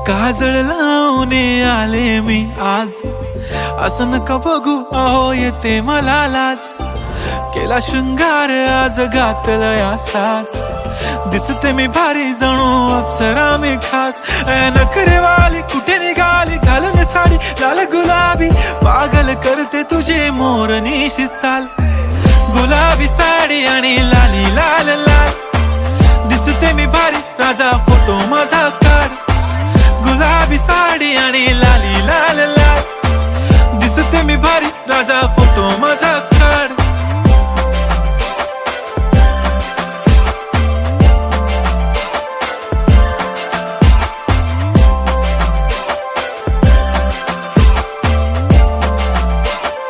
काजळ लावून आले मी आज, असं नका बघू अहो येते मला लाज. केला शृंगार आज घातलाय असाच, दिसते मी भारी जणू अप्सरा मी खास. नखरेवाली कुठे निघाली घालून साडी लाल गुलाबी, पागल करते तुझे मोरनीशी चाल. गुलाबी साडी आणि लाली लाल लाल, दिसते मी भारी राजा फोटो माझा काढ. गुलाबी साडी आणि लाली लाल लाल, दिसते मी भारी राजा फोटो माझा काढ.